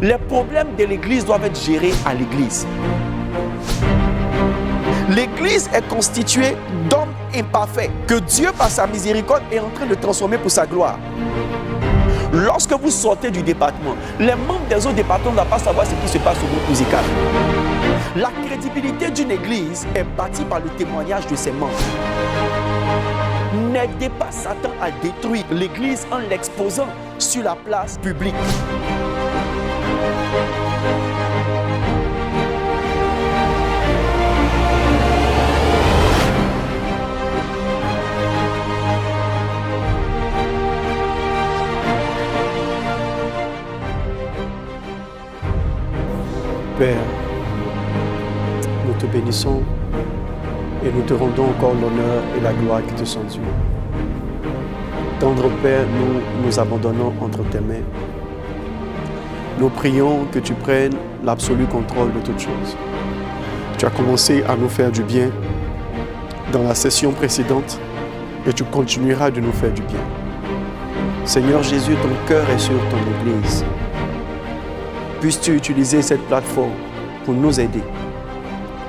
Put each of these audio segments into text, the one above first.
Les problèmes de l'Église doivent être gérés à l'Église. L'Église est constituée d'hommes imparfaits que Dieu, par sa miséricorde, est en train de transformer pour sa gloire. Lorsque vous sortez du département, les membres des autres départements ne doivent pas savoir ce qui se passe au groupe musical. La crédibilité d'une église est bâtie par le témoignage de ses membres. N'aidez pas Satan à détruire l'église en l'exposant sur la place publique. Père, nous te bénissons et nous te rendons encore l'honneur et la gloire qui te sont dues. Tendre Père, nous nous abandonnons entre tes mains. Nous prions que tu prennes l'absolu contrôle de toutes choses. Tu as commencé à nous faire du bien dans la session précédente et tu continueras de nous faire du bien. Seigneur Jésus, ton cœur est sur ton Église. Puisses-tu utiliser cette plateforme pour nous aider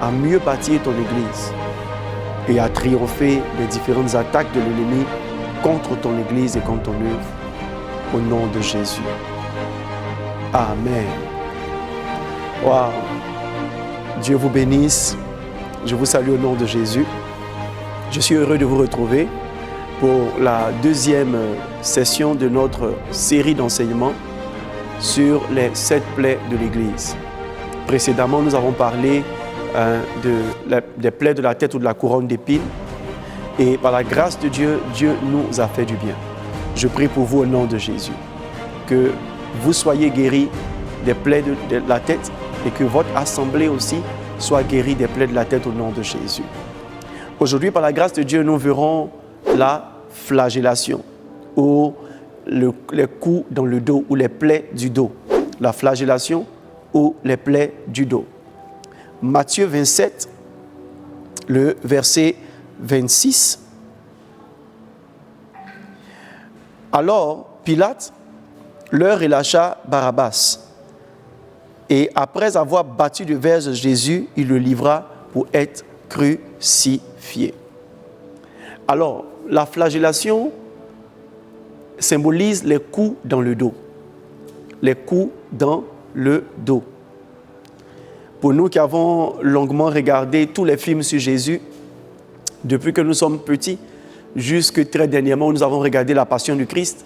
à mieux bâtir ton Église et à triompher des différentes attaques de l'ennemi contre ton Église et contre ton œuvre, au nom de Jésus. Amen. Wow. Dieu vous bénisse. Je vous salue au nom de Jésus. Je suis heureux de vous retrouver pour la deuxième session de notre série d'enseignements sur les 7 plaies de l'Église. Précédemment, nous avons parlé des plaies de la tête ou de la couronne d'épines. Et par la grâce de Dieu, Dieu nous a fait du bien. Je prie pour vous au nom de Jésus, que vous soyez guéris des plaies de la tête et que votre assemblée aussi soit guérie des plaies de la tête au nom de Jésus. Aujourd'hui, par la grâce de Dieu, nous verrons la flagellation ou les coups dans le dos ou les plaies du dos. La flagellation ou les plaies du dos. Matthieu 27, le verset 26. Alors, Pilate leur relâcha Barabbas. Et après avoir battu de verge Jésus, il le livra pour être crucifié. Alors, la flagellation symbolise les coups dans le dos. Les coups dans le dos. Pour nous qui avons longuement regardé tous les films sur Jésus, depuis que nous sommes petits, jusque très dernièrement, nous avons regardé la Passion du Christ,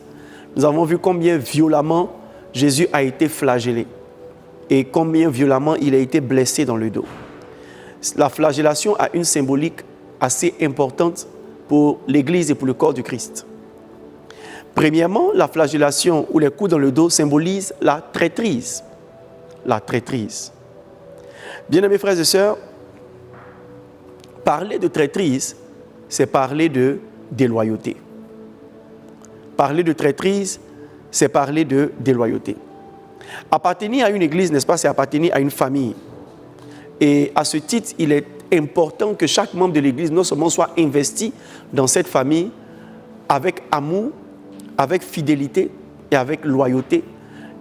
nous avons vu combien violemment Jésus a été flagellé et combien violemment il a été blessé dans le dos. La flagellation a une symbolique assez importante pour l'Église et pour le corps du Christ. Premièrement, la flagellation ou les coups dans le dos symbolisent la traîtrise. La traîtrise. Bien-aimés frères et sœurs, parler de traîtrise, c'est parler de déloyauté. Parler de traîtrise, c'est parler de déloyauté. Appartenir à une église, n'est-ce pas, c'est appartenir à une famille. Et à ce titre, il est important que chaque membre de l'église non seulement soit investi dans cette famille avec amour, avec fidélité et avec loyauté,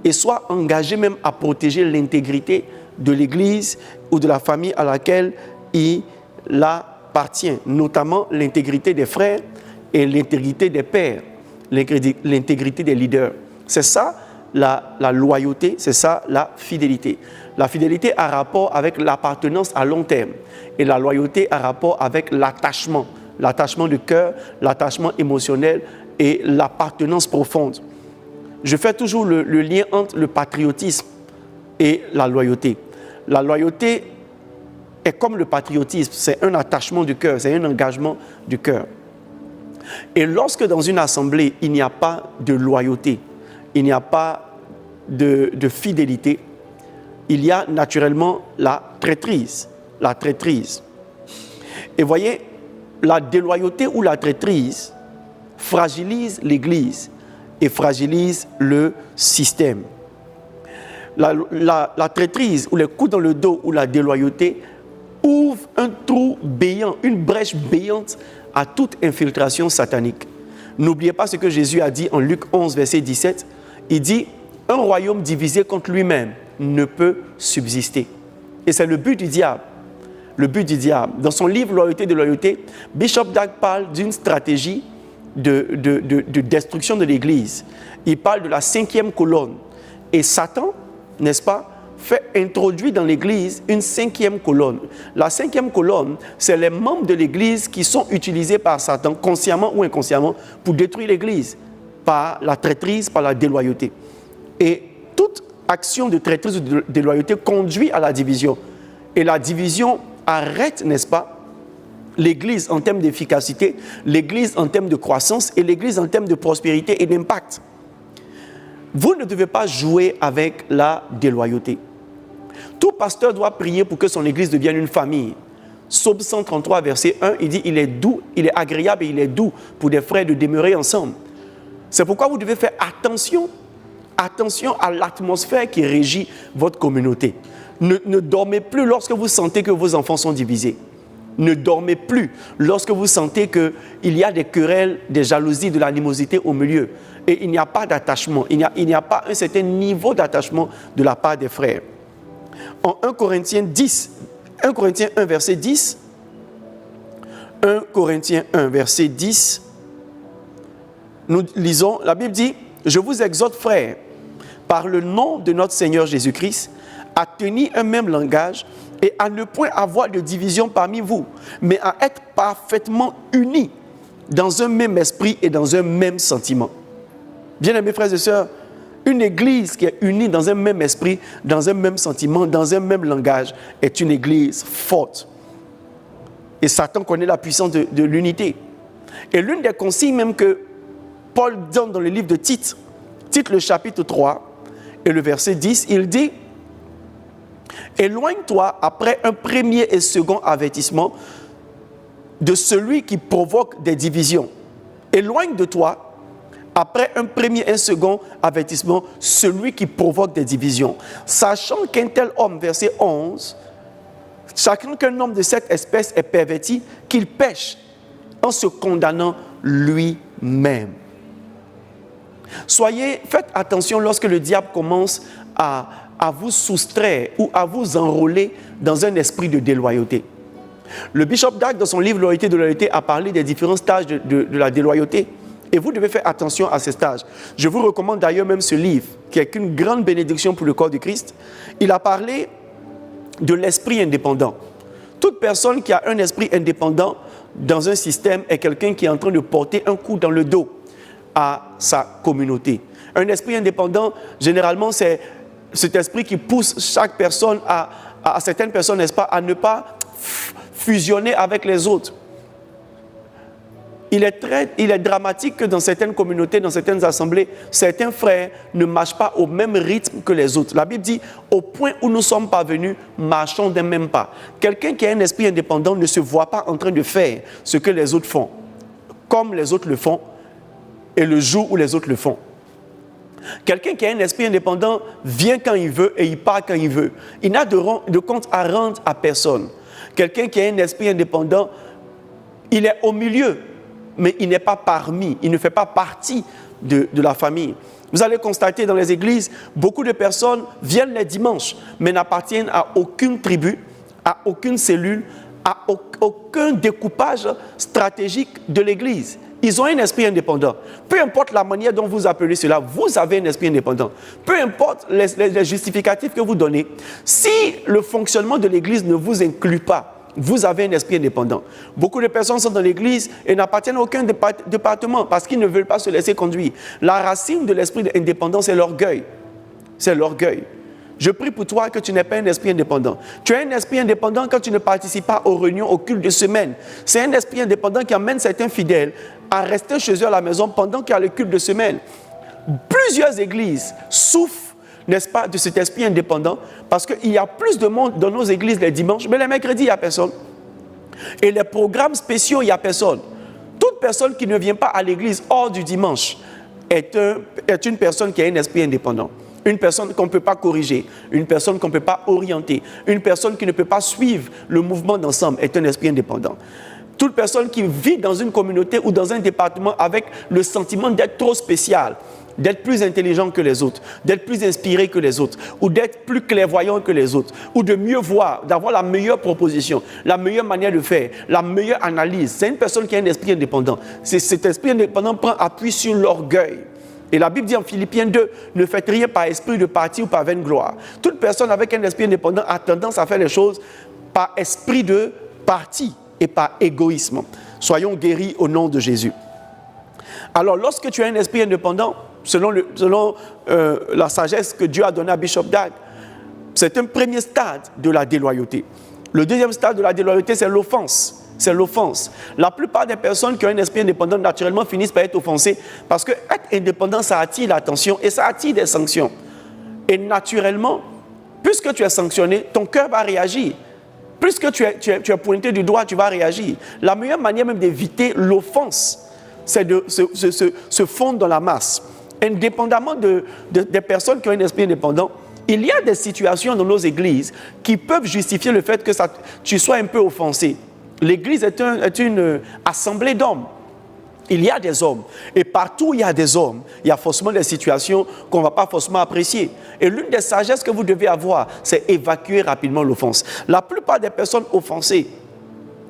et soit engagé même à protéger l'intégrité de l'église ou de la famille à laquelle il appartient, notamment l'intégrité des frères et l'intégrité des pères, l'intégrité des leaders. C'est ça la loyauté, c'est ça la fidélité. La fidélité a rapport avec l'appartenance à long terme et la loyauté a rapport avec l'attachement de cœur, l'attachement émotionnel et l'appartenance profonde. Je fais toujours le lien entre le patriotisme et la loyauté. La loyauté est comme le patriotisme, c'est un attachement du cœur, c'est un engagement du cœur. Et lorsque dans une assemblée, il n'y a pas de loyauté, il n'y a pas de fidélité, il y a naturellement la traîtrise. La traîtrise. Et voyez, la déloyauté ou la traîtrise fragilise l'Église et fragilise le système. La traîtrise ou les coups dans le dos ou la déloyauté ouvre un trou béant, une brèche béante à toute infiltration satanique. N'oubliez pas ce que Jésus a dit en Luc 11, verset 17. Il dit Un royaume divisé contre lui-même ne peut subsister. Et c'est le but du diable. Le but du diable. Dans son livre Loyauté de loyauté, Bishop Dag parle d'une stratégie de destruction de l'Église. Il parle de la 5e colonne. Et Satan, n'est-ce pas, fait introduire dans l'Église une 5e colonne. La 5e colonne, c'est les membres de l'Église qui sont utilisés par Satan, consciemment ou inconsciemment, pour détruire l'Église, par la traîtrise, par la déloyauté. Et toute action de traîtrise ou de déloyauté conduit à la division. Et la division arrête, n'est-ce pas, l'Église en termes d'efficacité, l'Église en termes de croissance et l'Église en termes de prospérité et d'impact. Vous ne devez pas jouer avec la déloyauté. Tout pasteur doit prier pour que son Église devienne une famille. Psaume 133, verset 1, il dit « Il est doux, il est agréable et il est doux pour des frères de demeurer ensemble. » C'est pourquoi vous devez faire attention à l'atmosphère qui régit votre communauté. Ne dormez plus lorsque vous sentez que vos enfants sont divisés. Ne dormez plus lorsque vous sentez qu'il y a des querelles, des jalousies, de l'animosité au milieu. Et il n'y a pas d'attachement, il n'y a pas un certain niveau d'attachement de la part des frères. En 1 Corinthiens 1 verset 10, 1 Corinthiens 1 verset 10, nous lisons, la Bible dit « Je vous exhorte, frères, par le nom de notre Seigneur Jésus-Christ, à tenir un même langage et à ne point avoir de division parmi vous, mais à être parfaitement unis dans un même esprit et dans un même sentiment. » Bien-aimés frères et sœurs, une église qui est unie dans un même esprit, dans un même sentiment, dans un même langage, est une église forte. Et Satan connaît la puissance de l'unité. Et l'une des consignes même que Paul donne dans le livre de Tite, le chapitre 3 et le verset 10, il dit « Éloigne-toi après un premier et second avertissement de celui qui provoque des divisions. Éloigne de toi après un premier et un second avertissement, celui qui provoque des divisions. Sachant qu'un tel homme, verset 11, chacun qu'un homme de cette espèce est perverti, qu'il pêche en se condamnant lui-même. » Faites attention lorsque le diable commence à vous soustraire ou à vous enrôler dans un esprit de déloyauté. Le bishop Dag, dans son livre Loyauté de loyauté, a parlé des différents stages de la déloyauté. Et vous devez faire attention à ces stages. Je vous recommande d'ailleurs même ce livre, qui est une grande bénédiction pour le corps de Christ. Il a parlé de l'esprit indépendant. Toute personne qui a un esprit indépendant dans un système est quelqu'un qui est en train de porter un coup dans le dos à sa communauté. Un esprit indépendant, généralement, c'est cet esprit qui pousse chaque personne à certaines personnes, n'est-ce pas, à ne pas fusionner avec les autres. Il est dramatique que dans certaines communautés, dans certaines assemblées, certains frères ne marchent pas au même rythme que les autres. La Bible dit, au point où nous sommes parvenus, marchons d'un même pas. Quelqu'un qui a un esprit indépendant ne se voit pas en train de faire ce que les autres font, comme les autres le font, et le jour où les autres le font. Quelqu'un qui a un esprit indépendant vient quand il veut et il part quand il veut. Il n'a de compte à rendre à personne. Quelqu'un qui a un esprit indépendant, il est au milieu, mais il n'est pas parmi, il ne fait pas partie de la famille. Vous allez constater dans les églises, beaucoup de personnes viennent les dimanches, mais n'appartiennent à aucune tribu, à aucune cellule, à aucun découpage stratégique de l'église. Ils ont un esprit indépendant. Peu importe la manière dont vous appelez cela, vous avez un esprit indépendant. Peu importe les justificatifs que vous donnez, si le fonctionnement de l'église ne vous inclut pas, vous avez un esprit indépendant. Beaucoup de personnes sont dans l'église et n'appartiennent à aucun département parce qu'ils ne veulent pas se laisser conduire. La racine de l'esprit indépendant, c'est l'orgueil. C'est l'orgueil. Je prie pour toi que tu n'aies pas un esprit indépendant. Tu as un esprit indépendant quand tu ne participes pas aux réunions, aux cultes de semaine. C'est un esprit indépendant qui amène certains fidèles à rester chez eux à la maison pendant qu'il y a le culte de semaine. Plusieurs églises souffrent, n'est-ce pas, de cet esprit indépendant parce qu'il y a plus de monde dans nos églises les dimanches, mais les mercredis, il n'y a personne. Et les programmes spéciaux, il n'y a personne. Toute personne qui ne vient pas à l'église hors du dimanche est une personne qui a un esprit indépendant. Une personne qu'on ne peut pas corriger, une personne qu'on ne peut pas orienter, une personne qui ne peut pas suivre le mouvement d'ensemble est un esprit indépendant. Toute personne qui vit dans une communauté ou dans un département avec le sentiment d'être trop spécial d'être plus intelligent que les autres, d'être plus inspiré que les autres, ou d'être plus clairvoyant que les autres, ou de mieux voir, d'avoir la meilleure proposition, la meilleure manière de faire, la meilleure analyse. C'est une personne qui a un esprit indépendant. Cet esprit indépendant prend appui sur l'orgueil. Et la Bible dit en Philippiens 2, ne faites rien par esprit de parti ou par vaine gloire. Toute personne avec un esprit indépendant a tendance à faire les choses par esprit de parti et par égoïsme. Soyons guéris au nom de Jésus. Alors, lorsque tu as un esprit indépendant, selon la sagesse que Dieu a donnée à Bishop Dag, c'est un premier stade de la déloyauté. Le deuxième stade de la déloyauté, c'est l'offense. C'est l'offense. La plupart des personnes qui ont un esprit indépendant, naturellement, finissent par être offensées parce que être indépendant, ça attire l'attention et ça attire des sanctions. Et naturellement, puisque tu es sanctionné, ton cœur va réagir. Puisque tu es pointé du doigt, tu vas réagir. La meilleure manière même d'éviter l'offense, c'est de se fondre dans la masse. Indépendamment des personnes qui ont un esprit indépendant, il y a des situations dans nos églises qui peuvent justifier le fait que tu sois un peu offensé. L'église est une assemblée d'hommes. Il y a des hommes. Et partout où il y a des hommes, il y a forcément des situations qu'on ne va pas forcément apprécier. Et l'une des sagesses que vous devez avoir, c'est évacuer rapidement l'offense. La plupart des personnes offensées,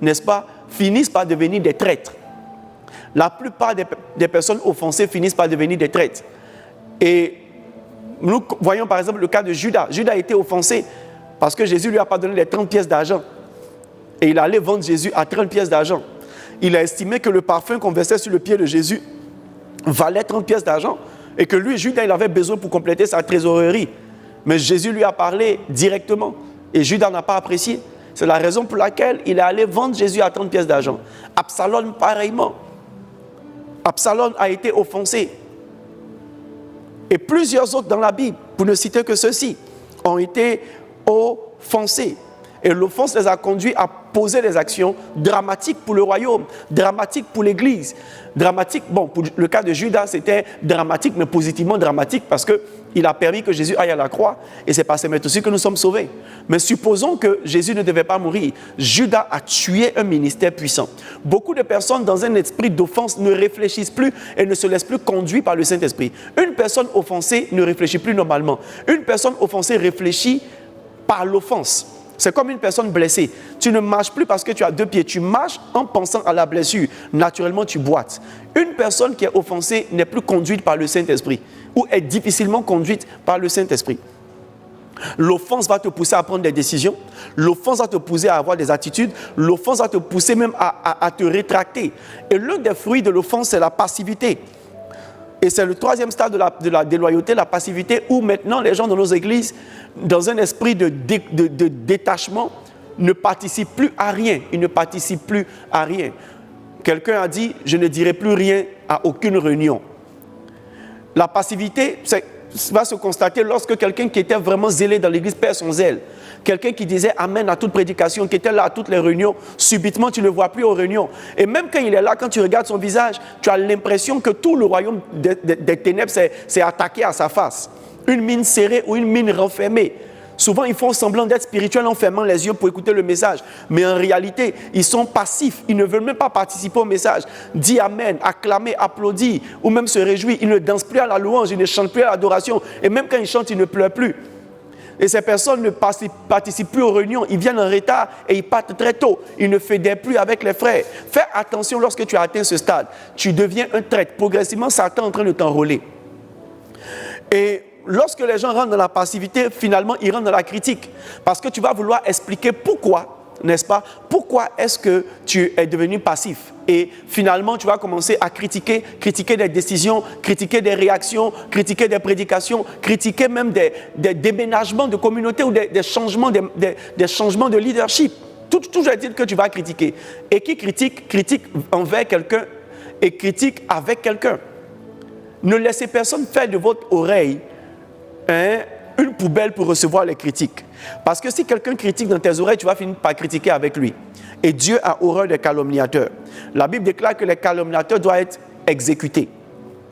n'est-ce pas, finissent par devenir des traîtres. La plupart des personnes offensées finissent par devenir des traîtres. Et nous voyons par exemple le cas de Judas. Judas a été offensé parce que Jésus ne lui a pas donné les 30 pièces d'argent. Et il allait vendre Jésus à 30 pièces d'argent. Il a estimé que le parfum qu'on versait sur le pied de Jésus valait 30 pièces d'argent et que lui, Judas, il avait besoin pour compléter sa trésorerie. Mais Jésus lui a parlé directement et Judas n'a pas apprécié. C'est la raison pour laquelle il est allé vendre Jésus à 30 pièces d'argent. Absalom, pareillement. Absalom a été offensé. Et plusieurs autres dans la Bible, pour ne citer que ceux-ci, ont été offensés. Et l'offense les a conduits à poser des actions dramatiques pour le royaume, dramatiques pour l'Église. Dramatiques, bon, pour le cas de Judas, c'était dramatique, mais positivement dramatique, parce qu'il a permis que Jésus aille à la croix, et c'est par ces méthodes aussi que nous sommes sauvés. Mais supposons que Jésus ne devait pas mourir. Judas a tué un ministère puissant. Beaucoup de personnes, dans un esprit d'offense, ne réfléchissent plus et ne se laissent plus conduire par le Saint-Esprit. Une personne offensée ne réfléchit plus normalement. Une personne offensée réfléchit par l'offense. C'est comme une personne blessée. Tu ne marches plus parce que tu as 2 pieds. Tu marches en pensant à la blessure. Naturellement, tu boites. Une personne qui est offensée n'est plus conduite par le Saint-Esprit ou est difficilement conduite par le Saint-Esprit. L'offense va te pousser à prendre des décisions. L'offense va te pousser à avoir des attitudes. L'offense va te pousser même à te rétracter. Et l'un des fruits de l'offense, c'est la passivité. Et c'est le 3e stade de la déloyauté, la passivité, où maintenant les gens dans nos églises, dans un esprit de détachement, ne participent plus à rien. Ils ne participent plus à rien. Quelqu'un a dit, je ne dirai plus rien à aucune réunion. La passivité, va se constater lorsque quelqu'un qui était vraiment zélé dans l'église perd son zèle. Quelqu'un qui disait amen à toute prédication, qui était là à toutes les réunions, subitement tu ne le vois plus aux réunions. Et même quand il est là, quand tu regardes son visage, tu as l'impression que tout le royaume des ténèbres s'est attaqué à sa face. Une mine serrée ou une mine renfermée. Souvent, ils font semblant d'être spirituels en fermant les yeux pour écouter le message. Mais en réalité, ils sont passifs. Ils ne veulent même pas participer au message. Dis amen, acclamer, applaudir ou même se réjouir. Ils ne dansent plus à la louange, ils ne chantent plus à l'adoration. Et même quand ils chantent, ils ne pleurent plus. Et ces personnes ne participent plus aux réunions. Ils viennent en retard et ils partent très tôt. Ils ne fédèrent plus avec les frères. Fais attention lorsque tu as atteint ce stade. Tu deviens un traître. Progressivement, Satan est en train de t'enrôler. Et lorsque les gens rentrent dans la passivité, finalement, ils rentrent dans la critique. Parce que tu vas vouloir expliquer pourquoi, n'est-ce pas? Pourquoi est-ce que tu es devenu passif? Et finalement, tu vas commencer à critiquer des décisions, critiquer des réactions, critiquer des prédications, critiquer même des déménagements de communauté ou des changements de leadership. Tout je vais dire que tu vas critiquer. Et qui critique envers quelqu'un et critique avec quelqu'un. Ne laissez personne faire de votre oreille une poubelle pour recevoir les critiques. Parce que si quelqu'un critique dans tes oreilles, tu vas finir par critiquer avec lui. Et Dieu a horreur des calomniateurs. La Bible déclare que les calomniateurs doivent être exécutés.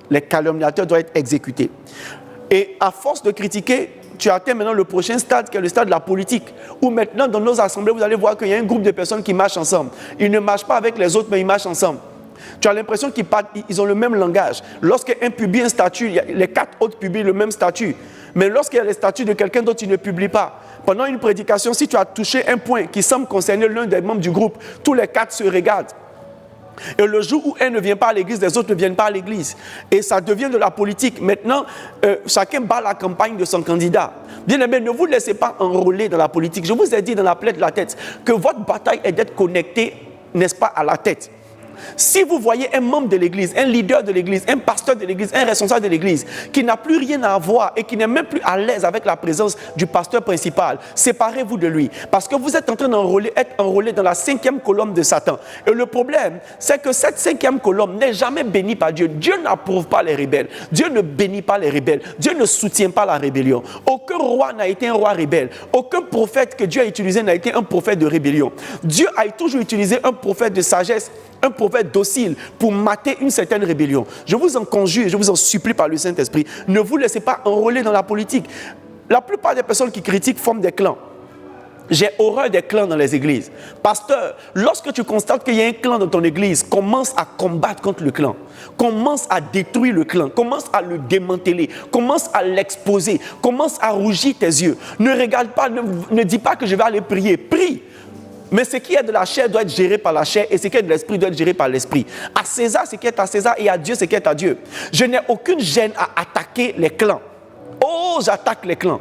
Les calomniateurs doivent être exécutés. Et à force de critiquer, tu atteins maintenant le prochain stade, qui est le stade de la politique. Où maintenant, dans nos assemblées, vous allez voir qu'il y a un groupe de personnes qui marchent ensemble. Ils ne marchent pas avec les autres, mais ils marchent ensemble. Tu as l'impression qu'ils ont le même langage. Lorsqu'un publie un statut, les 4 autres publient le même statut. Mais lorsqu'il y a les statuts de quelqu'un d'autre, ils ne publient pas. Pendant une prédication, si tu as touché un point qui semble concerner l'un des membres du groupe, tous les 4 se regardent. Et le jour où un ne vient pas à l'église, les autres ne viennent pas à l'église. Et ça devient de la politique. Maintenant, chacun bat la campagne de son candidat. Bien aimé, ne vous laissez pas enrôler dans la politique. Je vous ai dit dans la plaie de la tête que votre bataille est d'être connecté, n'est-ce pas, à la tête. Si vous voyez un membre de l'église, un leader de l'église, un pasteur de l'église, un responsable de l'église qui n'a plus rien à voir et qui n'est même plus à l'aise avec la présence du pasteur principal, séparez-vous de lui. Parce que vous êtes en train d'être enrôlé dans la 5e colonne de Satan. Et le problème, c'est que cette 5e colonne n'est jamais bénie par Dieu. Dieu n'approuve pas les rebelles. Dieu ne bénit pas les rebelles. Dieu ne soutient pas la rébellion. Aucun roi n'a été un roi rebelle. Aucun prophète que Dieu a utilisé n'a été un prophète de rébellion. Dieu a toujours utilisé un prophète de sagesse, un prophète docile pour mater une certaine rébellion. Je vous en conjure, je vous en supplie par le Saint-Esprit, ne vous laissez pas enrôler dans la politique. La plupart des personnes qui critiquent forment des clans. J'ai horreur des clans dans les églises. Pasteur, lorsque tu constates qu'il y a un clan dans ton église, commence à combattre contre le clan. Commence à détruire le clan. Commence à le démanteler. Commence à l'exposer. Commence à rougir tes yeux. Ne regarde pas, ne dis pas que je vais aller prier. Prie. Mais ce qui est de la chair doit être géré par la chair et ce qui est de l'esprit doit être géré par l'esprit. À César, ce qui est à César et à Dieu, ce qui est à Dieu. Je n'ai aucune gêne à attaquer les clans. Oh, j'attaque les clans.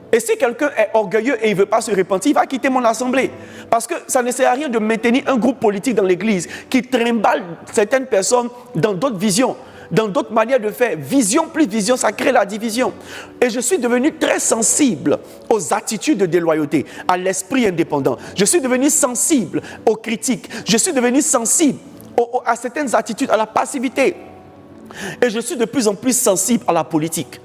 Et si quelqu'un est orgueilleux et il ne veut pas se repentir, il va quitter mon assemblée. Parce que ça ne sert à rien de maintenir un groupe politique dans l'église qui trimballe certaines personnes dans d'autres visions, dans d'autres manières de faire. Vision plus vision, ça crée la division. Et je suis devenu très sensible aux attitudes de déloyauté, à l'esprit indépendant. Je suis devenu sensible aux critiques. Je suis devenu sensible à certaines attitudes, à la passivité. Et je suis de plus en plus sensible à la politique.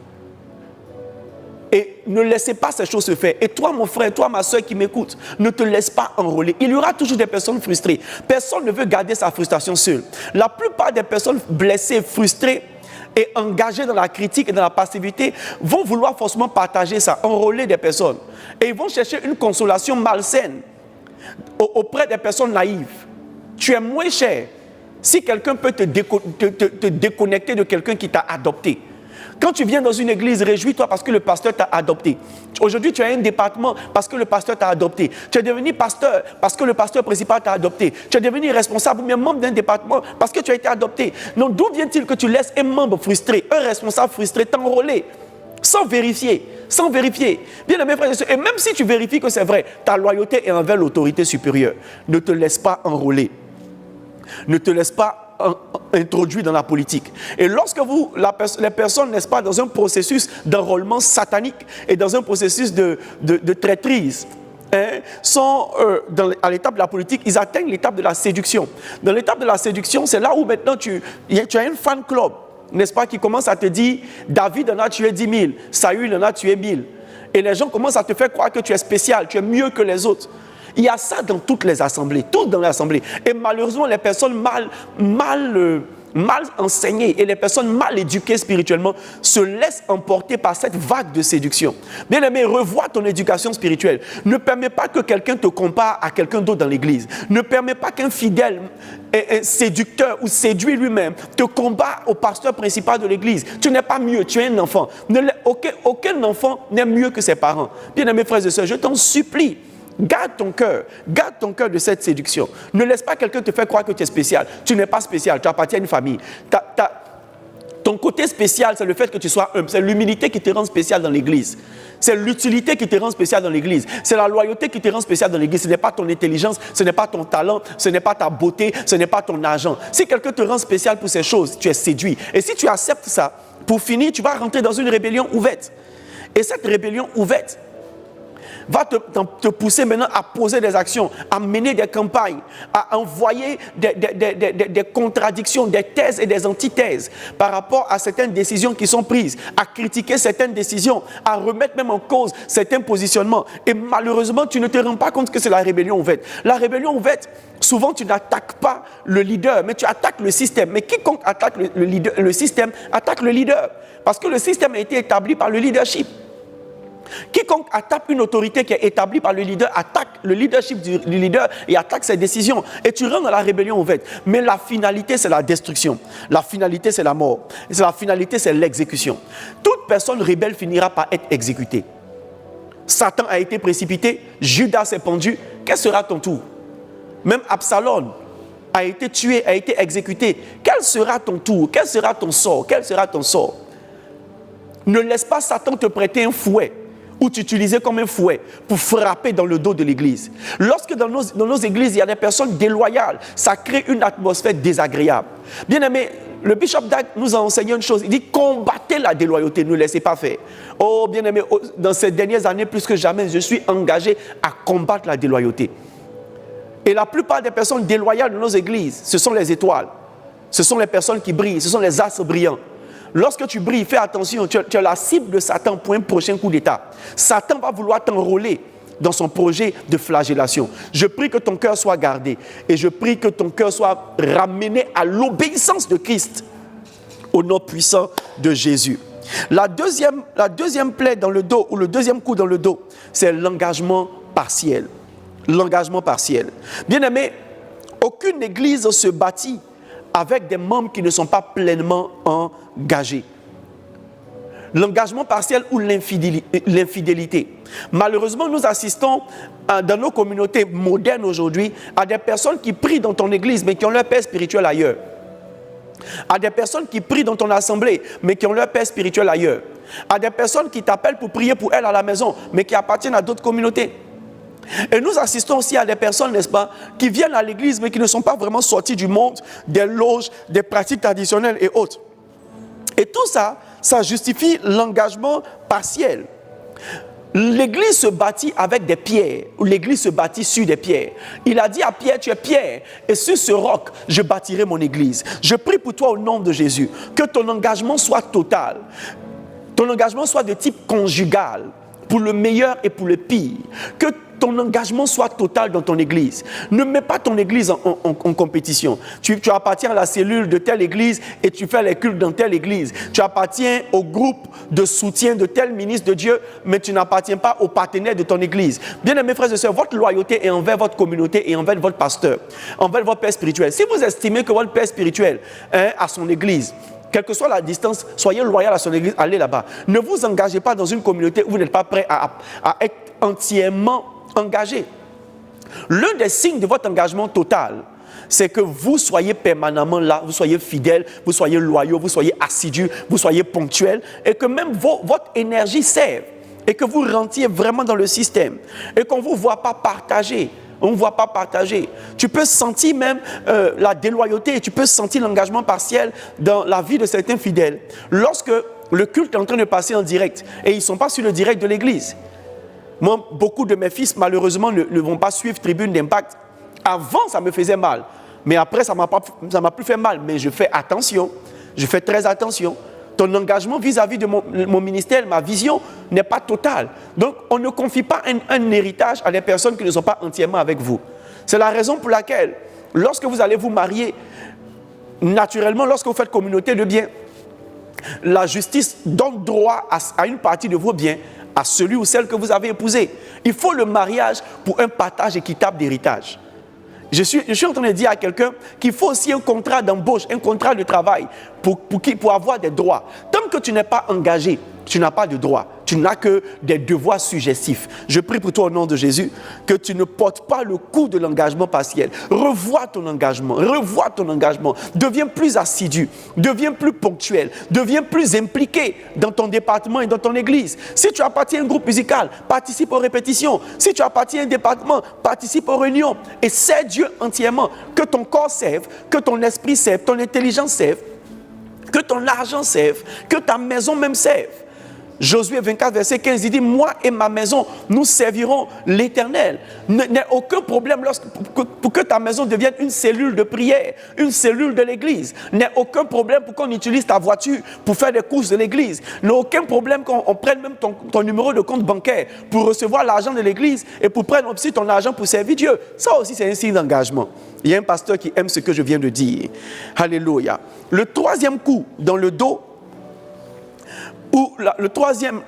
Et ne laissez pas ces choses se faire. Et toi, mon frère, toi, ma soeur qui m'écoute, ne te laisse pas enrôler. Il y aura toujours des personnes frustrées. Personne ne veut garder sa frustration seule. La plupart des personnes blessées, frustrées et engagées dans la critique et dans la passivité vont vouloir forcément partager ça, enrôler des personnes. Et ils vont chercher une consolation malsaine auprès des personnes naïves. Tu es moins cher si quelqu'un peut te déconnecter de quelqu'un qui t'a adopté. Quand tu viens dans une église, réjouis-toi parce que le pasteur t'a adopté. Aujourd'hui, tu as un département parce que le pasteur t'a adopté. Tu es devenu pasteur parce que le pasteur principal t'a adopté. Tu es devenu responsable ou bien membre d'un département parce que tu as été adopté. Donc, d'où vient-il que tu laisses un membre frustré, un responsable frustré t'enrôler sans vérifier? Sans vérifier. Bien aimé frères et sœurs, et même si tu vérifies que c'est vrai, ta loyauté est envers l'autorité supérieure. Ne te laisse pas enrôler. Ne te laisse pas introduit dans la politique. Et lorsque les personnes, n'est-ce pas, dans un processus d'enrôlement satanique et dans un processus de traîtrise, sont à l'étape de la politique, ils atteignent l'étape de la séduction. Dans l'étape de la séduction, c'est là où maintenant tu as un fan club, n'est-ce pas, qui commence à te dire, David en a tué 10 000, Saül en a tué 1000. Et les gens commencent à te faire croire que tu es spécial, tu es mieux que les autres. Il y a ça dans toutes les assemblées, toutes dans l'assemblée. Et malheureusement, les personnes mal enseignées et les personnes mal éduquées spirituellement se laissent emporter par cette vague de séduction. Bien aimé, revois ton éducation spirituelle. Ne permets pas que quelqu'un te compare à quelqu'un d'autre dans l'église. Ne permets pas qu'un fidèle, un séducteur ou séduit lui-même te compare au pasteur principal de l'église. Tu n'es pas mieux, tu es un enfant. Aucun enfant n'est mieux que ses parents. Bien aimés frères et sœurs, je t'en supplie. Garde ton cœur de cette séduction. Ne laisse pas quelqu'un te faire croire que tu es spécial. Tu n'es pas spécial, tu appartiens à une famille. Ton côté spécial, c'est le fait que tu sois humble. C'est l'humilité qui te rend spécial dans l'église. C'est l'utilité qui te rend spécial dans l'église. C'est la loyauté qui te rend spécial dans l'église. Ce n'est pas ton intelligence, ce n'est pas ton talent, ce n'est pas ta beauté, ce n'est pas ton argent. Si quelqu'un te rend spécial pour ces choses, tu es séduit. Et si tu acceptes ça, pour finir, tu vas rentrer dans une rébellion ouverte. Et cette rébellion ouverte va te pousser maintenant à poser des actions, à mener des campagnes, à envoyer des contradictions, des thèses et des antithèses par rapport à certaines décisions qui sont prises, à critiquer certaines décisions, à remettre même en cause certains positionnements. Et malheureusement, tu ne te rends pas compte que c'est la rébellion ouverte. La rébellion ouverte, souvent tu n'attaques pas le leader, mais tu attaques le système. Mais quiconque attaque le système, attaque le leader. Parce que le système a été établi par le leadership. Quiconque attaque une autorité qui est établie par le leader, attaque le leadership du leader et attaque ses décisions. Et tu rentres dans la rébellion ouverte. Mais la finalité, c'est la destruction. La finalité, c'est la mort. Et la finalité, c'est l'exécution. Toute personne rebelle finira par être exécutée. Satan a été précipité, Judas s'est pendu. Quel sera ton tour? Même Absalom a été tué, a été exécuté. Quel sera ton tour? Quel sera ton sort? Quel sera ton sort? Ne laisse pas Satan te prêter un fouet ou t'utiliser comme un fouet pour frapper dans le dos de l'église. Lorsque dans nos églises, il y a des personnes déloyales, ça crée une atmosphère désagréable. Bien aimé, le bishop Dag nous a enseigné une chose. Il dit, combattez la déloyauté, ne laissez pas faire. Oh, bien aimé, dans ces dernières années, plus que jamais, je suis engagé à combattre la déloyauté. Et la plupart des personnes déloyales de nos églises, ce sont les étoiles. Ce sont les personnes qui brillent, ce sont les astres brillants. Lorsque tu brilles, fais attention, tu es la cible de Satan pour un prochain coup d'État. Satan va vouloir t'enrôler dans son projet de flagellation. Je prie que ton cœur soit gardé et je prie que ton cœur soit ramené à l'obéissance de Christ au nom puissant de Jésus. La deuxième plaie dans le dos ou le deuxième coup dans le dos, c'est l'engagement partiel. L'engagement partiel. Bien aimé, aucune église se bâtit avec des membres qui ne sont pas pleinement engagés. L'engagement partiel ou l'infidélité. Malheureusement, nous assistons dans nos communautés modernes aujourd'hui à des personnes qui prient dans ton église mais qui ont leur père spirituel ailleurs. À des personnes qui prient dans ton assemblée mais qui ont leur père spirituel ailleurs. À des personnes qui t'appellent pour prier pour elles à la maison mais qui appartiennent à d'autres communautés. Et nous assistons aussi à des personnes, n'est-ce pas, qui viennent à l'église mais qui ne sont pas vraiment sortis du monde des loges, des pratiques traditionnelles et autres. Et tout ça, ça justifie l'engagement partiel. L'église se bâtit avec des pierres, ou l'église se bâtit sur des pierres. Il a dit à Pierre, tu es Pierre, et sur ce roc, je bâtirai mon église. Je prie pour toi au nom de Jésus, que ton engagement soit total, ton engagement soit de type conjugal, pour le meilleur et pour le pire, que ton engagement soit total dans ton église. Ne mets pas ton église en compétition. Tu appartiens à la cellule de telle église et tu fais les cultes dans telle église. Tu appartiens au groupe de soutien de tel ministre de Dieu, mais tu n'appartiens pas au partenaire de ton église. Bien aimés frères et sœurs, votre loyauté est envers votre communauté et envers votre pasteur, envers votre père spirituel. Si vous estimez que votre père spirituel a son église, quelle que soit la distance, soyez loyal à son église, allez là-bas. Ne vous engagez pas dans une communauté où vous n'êtes pas prêt à être entièrement engagé. L'un des signes de votre engagement total, c'est que vous soyez permanemment là, vous soyez fidèles, vous soyez loyaux, vous soyez assidus, vous soyez ponctuels et que même votre énergie serve et que vous rentriez vraiment dans le système et qu'on ne vous voit pas partager. On ne voit pas partager. Tu peux sentir même la déloyauté, tu peux sentir l'engagement partiel dans la vie de certains fidèles. Lorsque le culte est en train de passer en direct et ils ne sont pas sur le direct de l'église. Moi, beaucoup de mes fils, malheureusement, ne vont pas suivre Tribune d'Impact. Avant, ça me faisait mal. Mais après, ça ne m'a plus fait mal. Mais je fais attention. Je fais très attention. Ton engagement vis-à-vis de mon ministère, ma vision, n'est pas totale. Donc, on ne confie pas un héritage à des personnes qui ne sont pas entièrement avec vous. C'est la raison pour laquelle, lorsque vous allez vous marier, naturellement, lorsque vous faites communauté de biens, la justice donne droit à une partie de vos biens à celui ou celle que vous avez épousé. Il faut le mariage pour un partage équitable d'héritage. Je suis en train de dire à quelqu'un qu'il faut aussi un contrat d'embauche, un contrat de travail pour avoir des droits. Tant que tu n'es pas engagé, tu n'as pas de droits. Tu n'as que des devoirs suggestifs. Je prie pour toi au nom de Jésus que tu ne portes pas le coup de l'engagement partiel. Revois ton engagement. Deviens plus assidu. Deviens plus ponctuel. Deviens plus impliqué dans ton département et dans ton église. Si tu appartiens à un groupe musical, participe aux répétitions. Si tu appartiens à un département, participe aux réunions. Et sers Dieu entièrement. Que ton corps serve, que ton esprit serve, ton intelligence serve, que ton argent serve, que ta maison même serve. Josué 24, verset 15, il dit, moi et ma maison, nous servirons l'Éternel. N'est aucun problème pour que ta maison devienne une cellule de prière, une cellule de l'église. N'est aucun problème pour qu'on utilise ta voiture pour faire des courses de l'église. N'est aucun problème qu'on prenne même ton numéro de compte bancaire pour recevoir l'argent de l'église et pour prendre aussi ton argent pour servir Dieu. Ça aussi, c'est un signe d'engagement. Il y a un pasteur qui aime ce que je viens de dire. Alléluia. Le troisième coup dans le dos, ou le troisième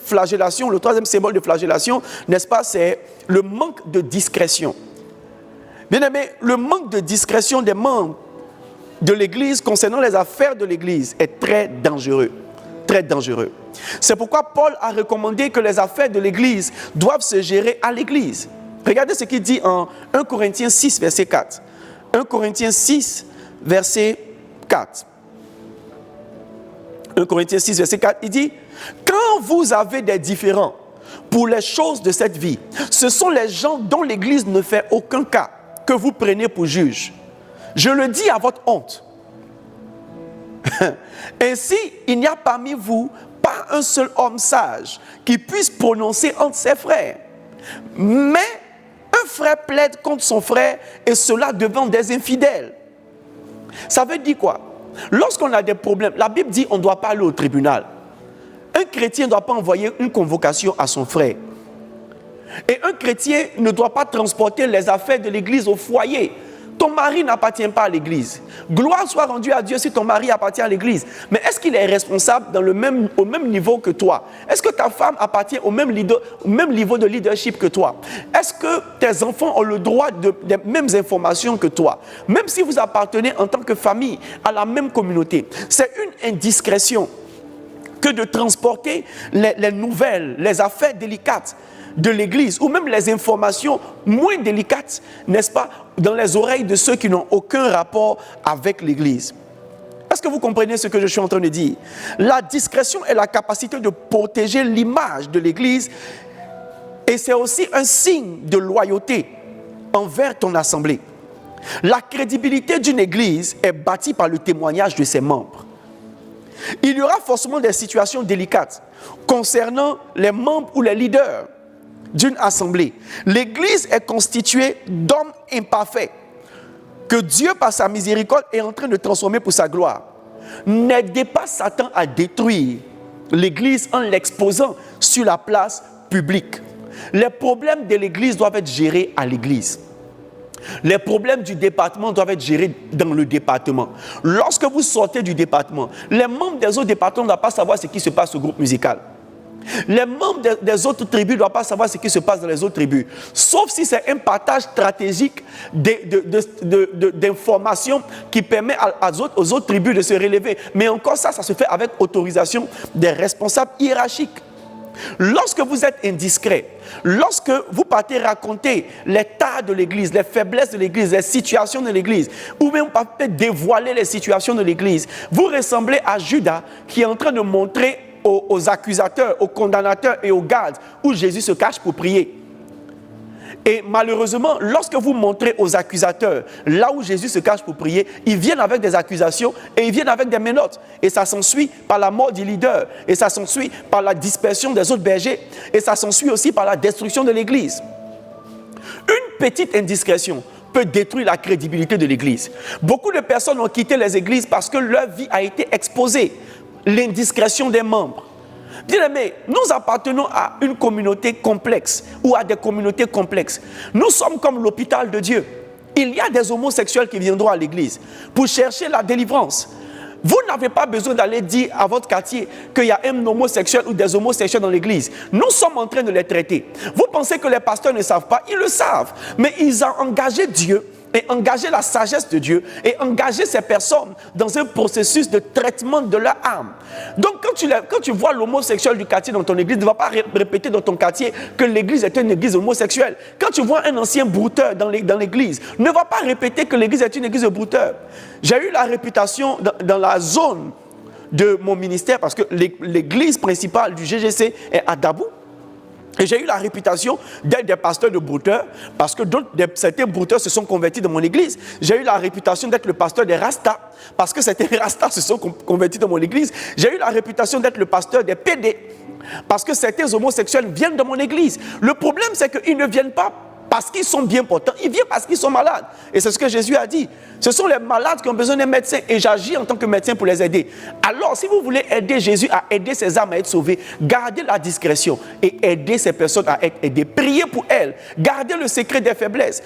flagellation, le troisième symbole de flagellation, n'est-ce pas, c'est le manque de discrétion. Bien aimé, le manque de discrétion des membres de l'Église concernant les affaires de l'Église est très dangereux. Très dangereux. C'est pourquoi Paul a recommandé que les affaires de l'Église doivent se gérer à l'Église. Regardez ce qu'il dit en 1 Corinthiens 6, verset 4. 1 Corinthiens 6, verset 4. 1 Corinthiens 6, verset 4, il dit « Quand vous avez des différends pour les choses de cette vie, ce sont les gens dont l'Église ne fait aucun cas que vous prenez pour juges. Je le dis à votre honte. Ainsi, il n'y a parmi vous pas un seul homme sage qui puisse prononcer entre ses frères. Mais un frère plaide contre son frère et cela devant des infidèles. » Ça veut dire quoi? Lorsqu'on a des problèmes, la Bible dit qu'on ne doit pas aller au tribunal. Un chrétien ne doit pas envoyer une convocation à son frère. Et un chrétien ne doit pas transporter les affaires de l'église au foyer. Ton mari n'appartient pas à l'église. Gloire soit rendue à Dieu si ton mari appartient à l'église. Mais est-ce qu'il est responsable au même niveau que toi? Est-ce que ta femme appartient au même niveau de leadership que toi? Est-ce que tes enfants ont le droit des mêmes informations que toi? Même si vous appartenez en tant que famille à la même communauté. C'est une indiscrétion que de transporter les nouvelles, les affaires délicates de l'Église, ou même les informations moins délicates, n'est-ce pas, dans les oreilles de ceux qui n'ont aucun rapport avec l'Église. Est-ce que vous comprenez ce que je suis en train de dire? La discrétion est la capacité de protéger l'image de l'Église, et c'est aussi un signe de loyauté envers ton assemblée. La crédibilité d'une Église est bâtie par le témoignage de ses membres. Il y aura forcément des situations délicates concernant les membres ou les leaders d'une assemblée. L'Église est constituée d'hommes imparfaits que Dieu, par sa miséricorde, est en train de transformer pour sa gloire. N'aidez pas Satan à détruire l'Église en l'exposant sur la place publique. Les problèmes de l'Église doivent être gérés à l'Église. Les problèmes du département doivent être gérés dans le département. Lorsque vous sortez du département, les membres des autres départements ne doivent pas savoir ce qui se passe au groupe musical. Les membres des autres tribus ne doivent pas savoir ce qui se passe dans les autres tribus. Sauf si c'est un partage stratégique d'informations qui permet aux autres tribus de se relever. Mais encore ça se fait avec autorisation des responsables hiérarchiques. Lorsque vous êtes indiscret, lorsque vous partez raconter les tares de l'Église, les faiblesses de l'Église, les situations de l'Église, ou même partez dévoiler les situations de l'Église, vous ressemblez à Judas qui est en train de montrer aux accusateurs, aux condamnateurs et aux gardes où Jésus se cache pour prier. Et malheureusement, lorsque vous montrez aux accusateurs là où Jésus se cache pour prier, ils viennent avec des accusations et ils viennent avec des menottes. Et ça s'ensuit par la mort du leader, et ça s'ensuit par la dispersion des autres bergers, et ça s'ensuit aussi par la destruction de l'Église. Une petite indiscrétion peut détruire la crédibilité de l'Église. Beaucoup de personnes ont quitté les églises parce que leur vie a été exposée. L'indiscrétion des membres. Bien-aimés, nous appartenons à une communauté complexe ou à des communautés complexes. Nous sommes comme l'hôpital de Dieu. Il y a des homosexuels qui viendront à l'église pour chercher la délivrance. Vous n'avez pas besoin d'aller dire à votre quartier qu'il y a un homosexuel ou des homosexuels dans l'église. Nous sommes en train de les traiter. Vous pensez que les pasteurs ne savent pas? Ils le savent. Mais ils ont engagé Dieu et engagé la sagesse de Dieu et engagé ces personnes dans un processus de traitement de leur âme. Donc quand tu vois l'homosexuel du quartier dans ton église, ne va pas répéter dans ton quartier que l'église est une église homosexuelle. Quand tu vois un ancien brouteur dans l'église, ne va pas répéter que l'église est une église de brouteurs. J'ai eu la réputation dans la zone de mon ministère, parce que l'église principale du GGC est à Dabou. Et j'ai eu la réputation d'être des pasteurs de brouteurs, parce que certains brouteurs se sont convertis dans mon église. J'ai eu la réputation d'être le pasteur des Rastas, parce que certains Rastas se sont convertis dans mon église. J'ai eu la réputation d'être le pasteur des PD, parce que certains homosexuels viennent de mon église. Le problème, c'est qu'ils ne viennent pas parce qu'ils sont bien portants, ils viennent parce qu'ils sont malades. Et c'est ce que Jésus a dit. Ce sont les malades qui ont besoin d'un médecin, et j'agis en tant que médecin pour les aider. Alors, si vous voulez aider Jésus à aider ces âmes à être sauvées, gardez la discrétion et aidez ces personnes à être aidées. Priez pour elles. Gardez le secret des faiblesses.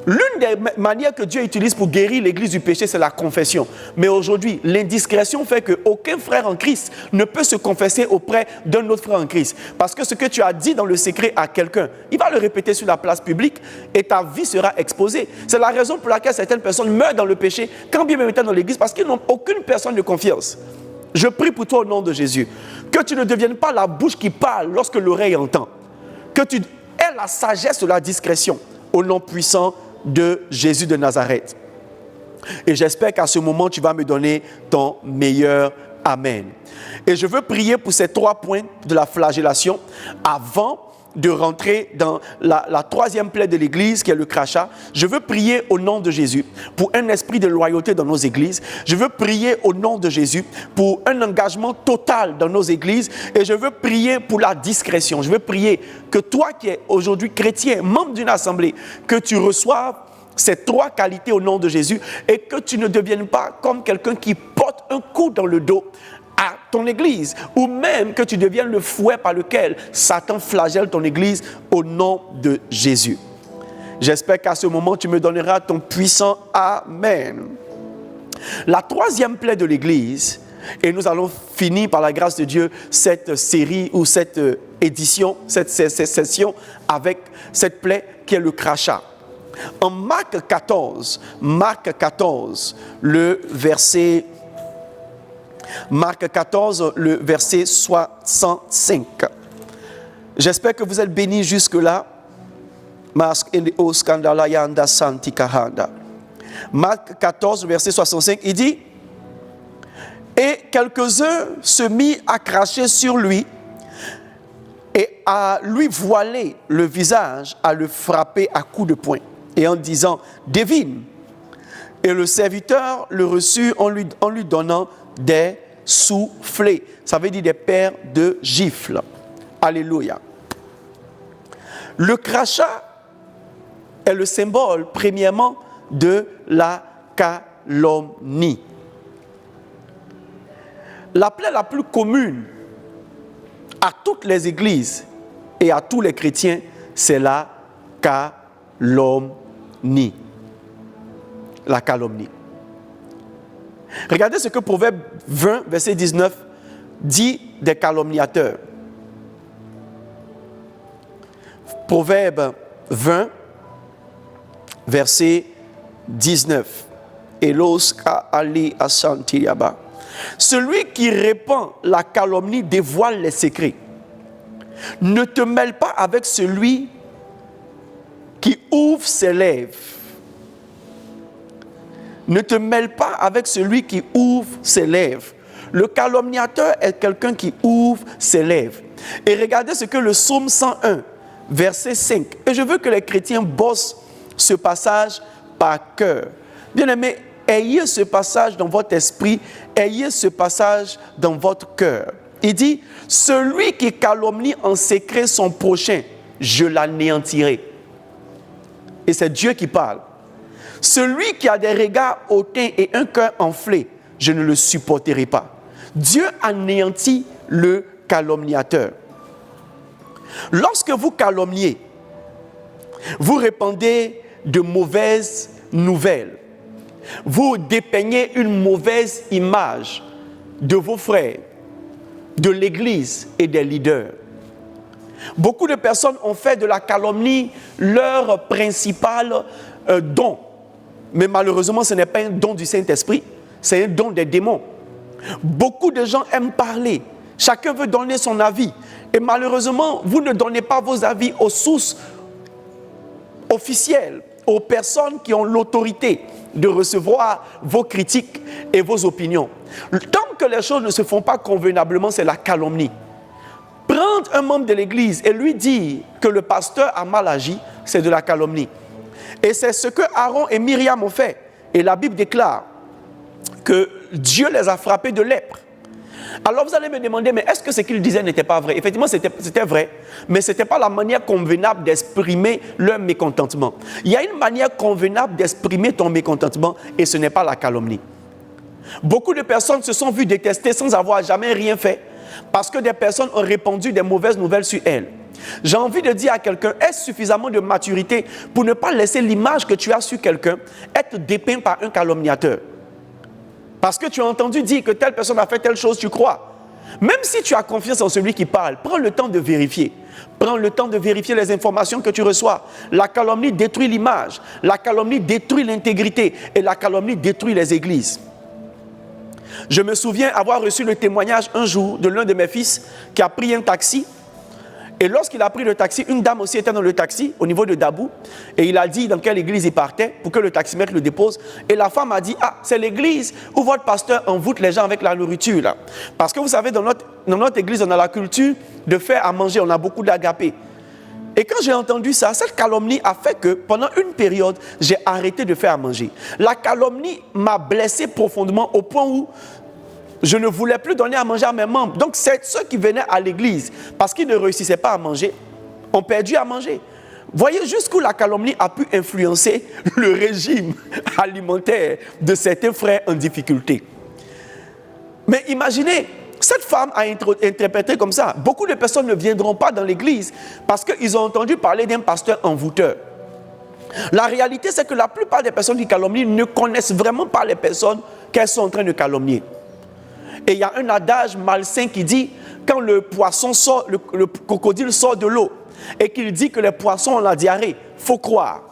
L'une des manières que Dieu utilise pour guérir l'église du péché, c'est la confession. Mais aujourd'hui, l'indiscrétion fait qu'aucun frère en Christ ne peut se confesser auprès d'un autre frère en Christ. Parce que ce que tu as dit dans le secret à quelqu'un, il va le répéter sur la place publique et ta vie sera exposée. C'est la raison pour laquelle certaines personnes meurent dans le péché, quand bien même étant dans l'église, parce qu'ils n'ont aucune personne de confiance. Je prie pour toi au nom de Jésus, que tu ne deviennes pas la bouche qui parle lorsque l'oreille entend. Que tu aies la sagesse de la discrétion, au nom puissant de Jésus de Nazareth. Et j'espère qu'à ce moment, tu vas me donner ton meilleur Amen. Et je veux prier pour ces 3 points de la flagellation avant de rentrer dans la troisième plaie de l'Église, qui est le crachat. Je veux prier au nom de Jésus pour un esprit de loyauté dans nos églises. Je veux prier au nom de Jésus pour un engagement total dans nos églises. Et je veux prier pour la discrétion. Je veux prier que toi qui es aujourd'hui chrétien, membre d'une assemblée, que tu reçoives ces 3 qualités au nom de Jésus et que tu ne deviennes pas comme quelqu'un qui porte un coup dans le dos à ton église, ou même que tu deviennes le fouet par lequel Satan flagelle ton église au nom de Jésus. J'espère qu'à ce moment, tu me donneras ton puissant Amen. La troisième plaie de l'église, et nous allons finir par la grâce de Dieu cette série ou cette édition, cette session avec cette plaie qui est le crachat. En Marc 14, le verset 65. J'espère que vous êtes bénis jusque-là. Marc 14, verset 65, il dit: et quelques-uns se mirent à cracher sur lui et à lui voiler le visage, à le frapper à coups de poing, et en disant: devine. Et le serviteur le reçut en lui donnant des soufflets. Ça veut dire des paires de gifles. Alléluia. Le crachat est le symbole, premièrement, de la calomnie. La plaie la plus commune à toutes les églises et à tous les chrétiens, c'est la calomnie. La calomnie. Regardez ce que Proverbe 20, verset 19, dit des calomniateurs. Proverbe 20, verset 19. Elos ka ali asantiyaba. Celui qui répand la calomnie dévoile les secrets. Ne te mêle pas avec celui qui ouvre ses lèvres. Ne te mêle pas avec celui qui ouvre ses lèvres. Le calomniateur est quelqu'un qui ouvre ses lèvres. Et regardez ce que le psaume 101, verset 5. Et je veux que les chrétiens bossent ce passage par cœur. Bien-aimés, ayez ce passage dans votre esprit, ayez ce passage dans votre cœur. Il dit: celui qui calomnie en secret son prochain, je l'anéantirai. Et c'est Dieu qui parle. Celui qui a des regards hautains et un cœur enflé, je ne le supporterai pas. Dieu anéantit le calomniateur. Lorsque vous calomniez, vous répandez de mauvaises nouvelles. Vous dépeignez une mauvaise image de vos frères, de l'Église et des leaders. Beaucoup de personnes ont fait de la calomnie leur principal don. Mais malheureusement, ce n'est pas un don du Saint-Esprit, c'est un don des démons. Beaucoup de gens aiment parler. Chacun veut donner son avis. Et malheureusement, vous ne donnez pas vos avis aux sources officielles, aux personnes qui ont l'autorité de recevoir vos critiques et vos opinions. Tant que les choses ne se font pas convenablement, c'est la calomnie. Prendre un membre de l'Église et lui dire que le pasteur a mal agi, c'est de la calomnie. Et c'est ce que Aaron et Myriam ont fait. Et la Bible déclare que Dieu les a frappés de lèpre. Alors vous allez me demander, mais est-ce que ce qu'ils disaient n'était pas vrai? Effectivement, c'était vrai, mais ce n'était pas la manière convenable d'exprimer leur mécontentement. Il y a une manière convenable d'exprimer ton mécontentement et ce n'est pas la calomnie. Beaucoup de personnes se sont vues détester sans avoir jamais rien fait. parce que des personnes ont répandu des mauvaises nouvelles sur elle. J'ai envie de dire à quelqu'un, est-ce suffisamment de maturité pour ne pas laisser l'image que tu as sur quelqu'un être dépeint par un calomniateur? Parce que tu as entendu dire que telle personne a fait telle chose, tu crois. Même si tu as confiance en celui qui parle, prends le temps de vérifier. Prends le temps de vérifier les informations que tu reçois. La calomnie détruit l'image, la calomnie détruit l'intégrité et la calomnie détruit les églises. Je me souviens avoir reçu le témoignage un jour de l'un de mes fils qui a pris un taxi. Et lorsqu'il a pris le taxi, une dame aussi était dans le taxi au niveau de Dabou. Et il a dit dans quelle église il partait pour que le taximètre le dépose. Et la femme a dit, ah, c'est l'église où votre pasteur envoûte les gens avec la nourriture là. Parce que vous savez, dans notre église, on a la culture de faire à manger. On a beaucoup d'agapé. Et quand j'ai entendu ça, cette calomnie a fait que pendant une période, j'ai arrêté de faire à manger. La calomnie m'a blessé profondément au point où je ne voulais plus donner à manger à mes membres. Donc, c'est ceux qui venaient à l'église parce qu'ils ne réussissaient pas à manger, ont perdu à manger. Voyez jusqu'où la calomnie a pu influencer le régime alimentaire de certains frères en difficulté. Mais imaginez, cette femme a interprété comme ça. Beaucoup de personnes ne viendront pas dans l'église parce qu'ils ont entendu parler d'un pasteur envoûteur. La réalité, c'est que la plupart des personnes qui calomnient ne connaissent vraiment pas les personnes qu'elles sont en train de calomnier. Et il y a un adage malsain qui dit, quand le poisson sort, le crocodile sort de l'eau et qu'il dit que les poissons ont la diarrhée, il faut croire.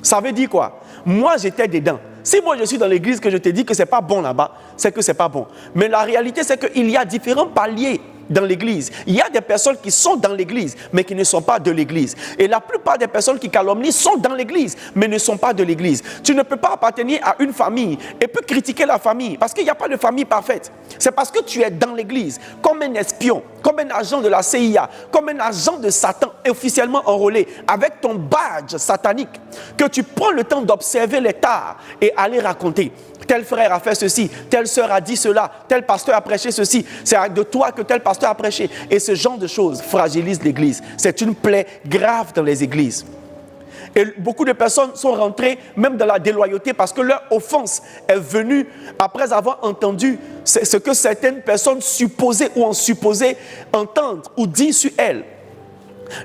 Ça veut dire quoi? Moi, j'étais dedans. Si moi, je suis dans l'église que je te dis que ce n'est pas bon là-bas, c'est que ce n'est pas bon. Mais la réalité, c'est qu'il y a différents paliers dans l'église. Il y a des personnes qui sont dans l'église, mais qui ne sont pas de l'église. Et la plupart des personnes qui calomnient sont dans l'église, mais ne sont pas de l'église. Tu ne peux pas appartenir à une famille et peux critiquer la famille, parce qu'il n'y a pas de famille parfaite. C'est parce que tu es dans l'église, comme un espion, comme un agent de la CIA, comme un agent de Satan officiellement enrôlé, avec ton badge satanique, que tu prends le temps d'observer les tares et aller raconter. Tel frère a fait ceci, telle sœur a dit cela, tel pasteur a prêché ceci, c'est de toi que tel pasteur a prêché. Et ce genre de choses fragilise l'église. C'est une plaie grave dans les églises. Et beaucoup de personnes sont rentrées même dans la déloyauté parce que leur offense est venue après avoir entendu ce que certaines personnes supposaient ou ont supposé entendre ou dire sur elles.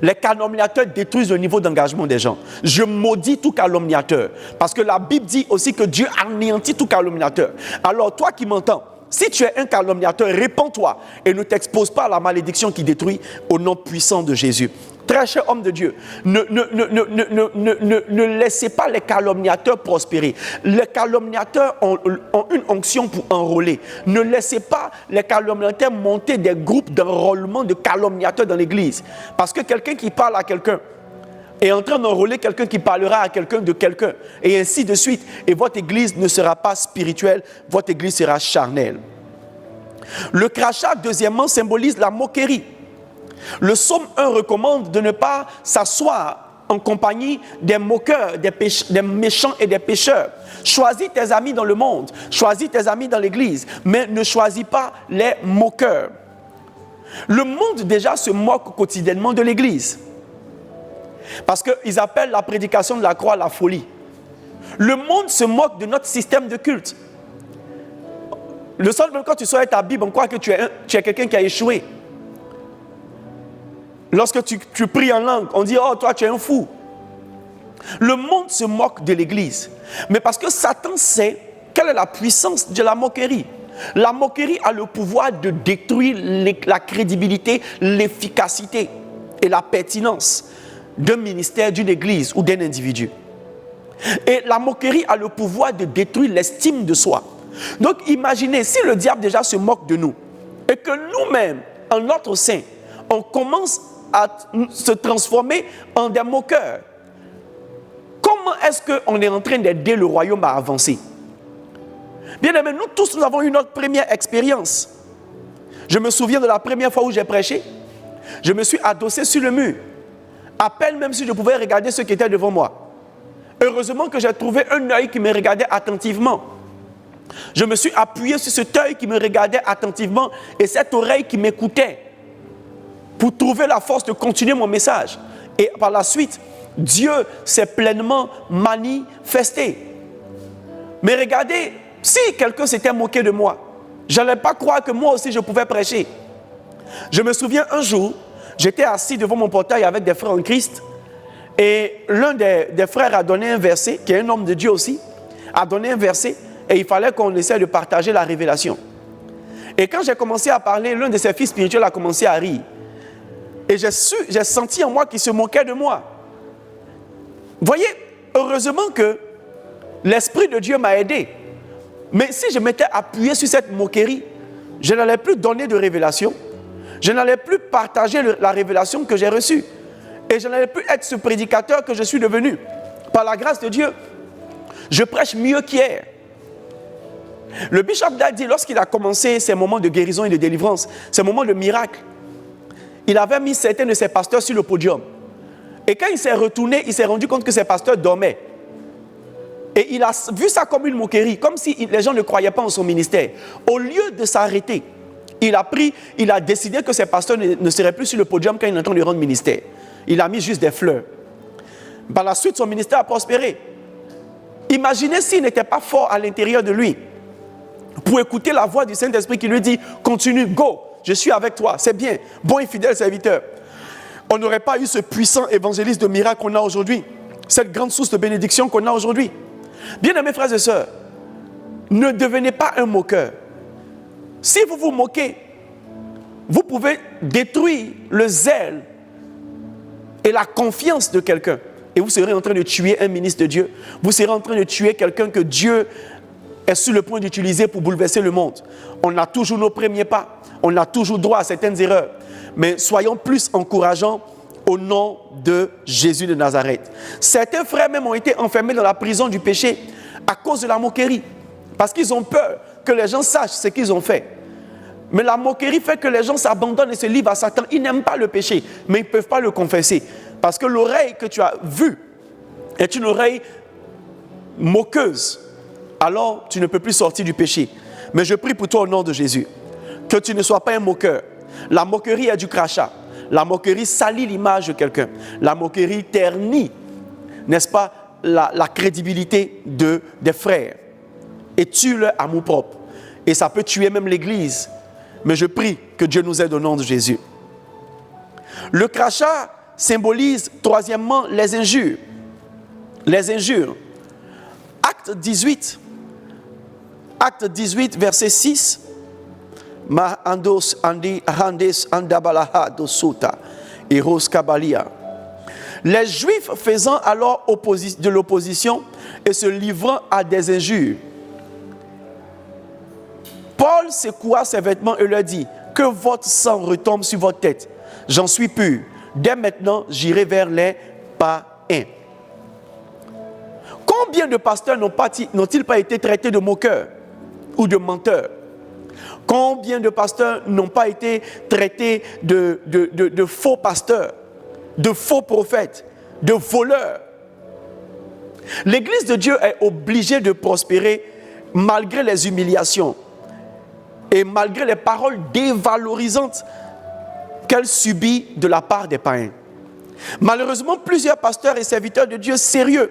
Les calomniateurs détruisent le niveau d'engagement des gens. Je maudis tout calomniateur. Parce que la Bible dit aussi que Dieu anéantit tout calomniateur. Alors toi qui m'entends, si tu es un calomniateur, répands-toi et ne t'expose pas à la malédiction qui détruit au nom puissant de Jésus. Très cher homme de Dieu, ne laissez pas les calomniateurs prospérer. Les calomniateurs ont une onction pour enrôler. Ne laissez pas les calomniateurs monter des groupes d'enrôlement de calomniateurs dans l'église. Parce que quelqu'un qui parle à quelqu'un est en train d'enrôler quelqu'un qui parlera à quelqu'un de quelqu'un. Et ainsi de suite. Et votre église ne sera pas spirituelle, votre église sera charnelle. Le crachat, deuxièmement, symbolise la moquerie. Le psaume 1 recommande de ne pas s'asseoir en compagnie des moqueurs, des méchants et des pécheurs. Choisis tes amis dans le monde, choisis tes amis dans l'église, mais ne choisis pas les moqueurs. Le monde déjà se moque quotidiennement de l'église. Parce qu'ils appellent la prédication de la croix la folie. Le monde se moque de notre système de culte. Le seul, même quand tu sors ta Bible, on croit que tu es quelqu'un qui a échoué. Lorsque tu pries en langue, on dit « Oh, toi, tu es un fou ». Le monde se moque de l'église. Mais parce que Satan sait quelle est la puissance de la moquerie. La moquerie a le pouvoir de détruire la crédibilité, l'efficacité et la pertinence d'un ministère, d'une église ou d'un individu. Et la moquerie a le pouvoir de détruire l'estime de soi. Donc imaginez, si le diable déjà se moque de nous et que nous-mêmes, en notre sein, on commence à se transformer en des moqueurs. Comment est-ce qu'on est en train d'aider le royaume à avancer? Bien aimé, nous tous, nous avons eu notre première expérience. Je me souviens de la première fois où j'ai prêché. Je me suis adossé sur le mur. À peine même si je pouvais regarder ceux qui étaient devant moi. Heureusement que j'ai trouvé un œil qui me regardait attentivement. Je me suis appuyé sur cet œil qui me regardait attentivement et cette oreille qui m'écoutait, pour trouver la force de continuer mon message. Et par la suite, Dieu s'est pleinement manifesté. Mais regardez, si quelqu'un s'était moqué de moi, je n'allais pas croire que moi aussi je pouvais prêcher. Je me souviens un jour, j'étais assis devant mon portail avec des frères en Christ et l'un des frères a donné un verset, qui est un homme de Dieu aussi, a donné un verset et il fallait qu'on essaie de partager la révélation. Et quand j'ai commencé à parler, l'un de ses fils spirituels a commencé à rire. Et j'ai senti en moi qu'il se moquait de moi. Voyez, heureusement que l'Esprit de Dieu m'a aidé. Mais si je m'étais appuyé sur cette moquerie, je n'allais plus donner de révélation. Je n'allais plus partager la révélation que j'ai reçue. Et je n'allais plus être ce prédicateur que je suis devenu. Par la grâce de Dieu, je prêche mieux qu'hier. Le bishop Dag dit, lorsqu'il a commencé ses moments de guérison et de délivrance, ses moments de miracle, il avait mis certains de ses pasteurs sur le podium. Et quand il s'est retourné, il s'est rendu compte que ses pasteurs dormaient. Et il a vu ça comme une moquerie, comme si les gens ne croyaient pas en son ministère. Au lieu de s'arrêter, il a décidé que ses pasteurs ne seraient plus sur le podium quand il est en train de rendre ministère. Il a mis juste des fleurs. Par la suite, son ministère a prospéré. Imaginez s'il n'était pas fort à l'intérieur de lui pour écouter la voix du Saint-Esprit qui lui dit « Continue, go, je suis avec toi, c'est bien, bon et fidèle serviteur. » On n'aurait pas eu ce puissant évangéliste de miracle qu'on a aujourd'hui, cette grande source de bénédiction qu'on a aujourd'hui. Bien-aimés frères et sœurs, ne devenez pas un moqueur. Si vous vous moquez, vous pouvez détruire le zèle et la confiance de quelqu'un. Et vous serez en train de tuer un ministre de Dieu. Vous serez en train de tuer quelqu'un que Dieu est sur le point d'utiliser pour bouleverser le monde. On a toujours nos premiers pas. On a toujours droit à certaines erreurs. Mais soyons plus encourageants au nom de Jésus de Nazareth. Certains frères même ont été enfermés dans la prison du péché à cause de la moquerie. Parce qu'ils ont peur que les gens sachent ce qu'ils ont fait. Mais la moquerie fait que les gens s'abandonnent et se livrent à Satan. Ils n'aiment pas le péché, mais ils ne peuvent pas le confesser. Parce que l'oreille que tu as vue est une oreille moqueuse. Alors, tu ne peux plus sortir du péché. Mais je prie pour toi au nom de Jésus, que tu ne sois pas un moqueur. La moquerie est du crachat. La moquerie salit l'image de quelqu'un. La moquerie ternit, n'est-ce pas, la crédibilité des frères. Et tue leur amour propre. Et ça peut tuer même l'Église. Mais je prie que Dieu nous aide au nom de Jésus. Le crachat symbolise, troisièmement, les injures. Les injures. Acte 18, verset 6. Les Juifs faisant alors de l'opposition et se livrant à des injures. Paul secoua ses vêtements et leur dit « Que votre sang retombe sur votre tête. J'en suis pur. Dès maintenant, j'irai vers les païens. » Combien de pasteurs n'ont-ils pas été traités de moqueurs ou de menteurs? Combien de pasteurs n'ont pas été traités de faux pasteurs, de faux prophètes, de voleurs? L'Église de Dieu est obligée de prospérer malgré les humiliations et malgré les paroles dévalorisantes qu'elle subit de la part des païens. Malheureusement, plusieurs pasteurs et serviteurs de Dieu sérieux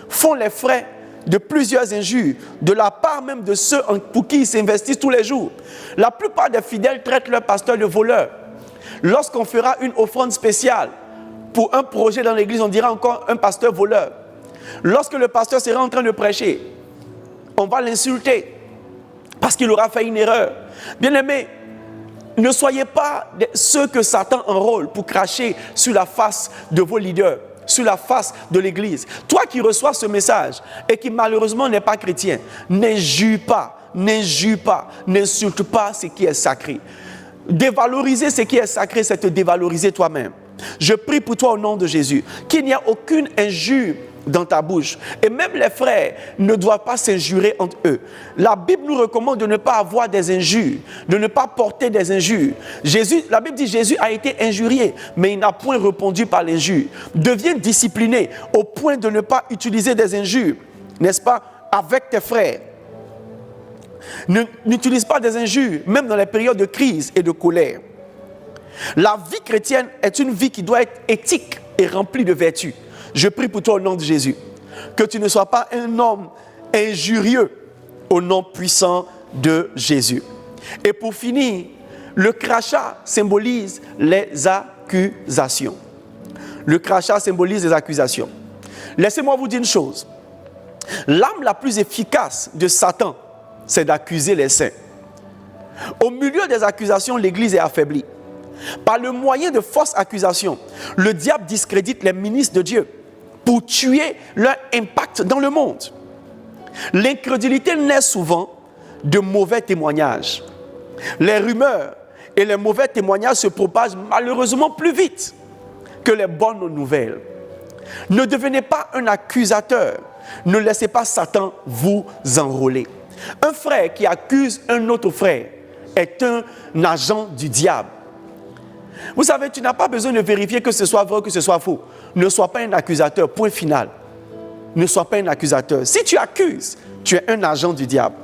font les frais de plusieurs injures, de la part même de ceux pour qui ils s'investissent tous les jours. La plupart des fidèles traitent leurs pasteurs de voleurs. Lorsqu'on fera une offrande spéciale pour un projet dans l'église, on dira encore un pasteur voleur. Lorsque le pasteur sera en train de prêcher, on va l'insulter parce qu'il aura fait une erreur. Bien-aimés, ne soyez pas ceux que Satan enrôle pour cracher sur la face de vos leaders, sur la face de l'église. Toi qui reçois ce message et qui malheureusement n'est pas chrétien, n'injure pas, n'insulte pas ce qui est sacré. Dévaloriser ce qui est sacré, c'est te dévaloriser toi-même. Je prie pour toi au nom de Jésus, qu'il n'y a aucune injure dans ta bouche. Et même les frères ne doivent pas s'injurer entre eux. La Bible nous recommande de ne pas avoir des injures, de ne pas porter des injures. La Bible dit Jésus a été injurié, mais il n'a point répondu par l'injure. Deviens discipliné au point de ne pas utiliser des injures, n'est-ce pas, avec tes frères. N'utilise pas des injures, même dans les périodes de crise et de colère. La vie chrétienne est une vie qui doit être éthique et remplie de vertus. Je prie pour toi au nom de Jésus, que tu ne sois pas un homme injurieux au nom puissant de Jésus. Et pour finir, Le crachat symbolise les accusations. Le crachat symbolise les accusations. Laissez-moi vous dire une chose. L'arme la plus efficace de Satan, c'est d'accuser les saints. Au milieu des accusations, l'Église est affaiblie. Par le moyen de fausses accusations, le diable discrédite les ministres de Dieu pour tuer leur impact dans le monde. L'incrédulité naît souvent de mauvais témoignages. Les rumeurs et les mauvais témoignages se propagent malheureusement plus vite que les bonnes nouvelles. Ne devenez pas un accusateur. Ne laissez pas Satan vous enrôler. Un frère qui accuse un autre frère est un agent du diable. Vous savez, tu n'as pas besoin de vérifier que ce soit vrai ou que ce soit faux. Ne sois pas un accusateur, point final. Ne sois pas un accusateur. Si tu accuses, tu es un agent du diable.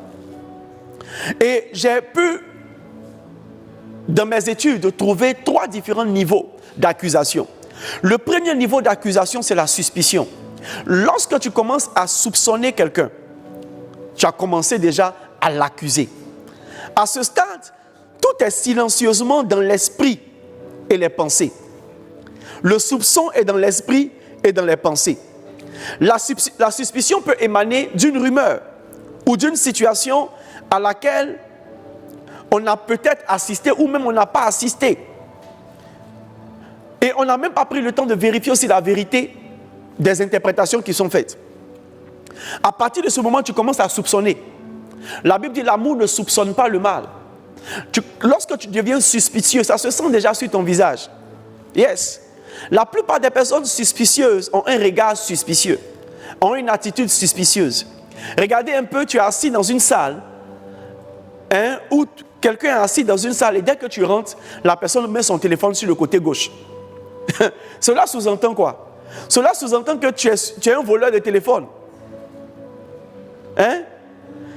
Et j'ai pu, dans mes études, trouver 3 différents niveaux d'accusation. Le premier niveau d'accusation, c'est la suspicion. Lorsque tu commences à soupçonner quelqu'un, tu as commencé déjà à l'accuser. À ce stade, tout est silencieusement dans l'esprit et les pensées. Le soupçon est dans l'esprit et dans les pensées. La suspicion peut émaner d'une rumeur ou d'une situation à laquelle on a peut-être assisté ou même on n'a pas assisté. Et on n'a même pas pris le temps de vérifier aussi la vérité des interprétations qui sont faites. À partir de ce moment, tu commences à soupçonner. La Bible dit l'amour ne soupçonne pas le mal. Lorsque tu deviens suspicieux, ça se sent déjà sur ton visage. Yes. La plupart des personnes suspicieuses ont un regard suspicieux, ont une attitude suspicieuse. Regardez un peu, tu es assis dans une salle, où quelqu'un est assis dans une salle et dès que tu rentres, la personne met son téléphone sur le côté gauche. Cela sous-entend quoi? Cela sous-entend que tu es un voleur de téléphone.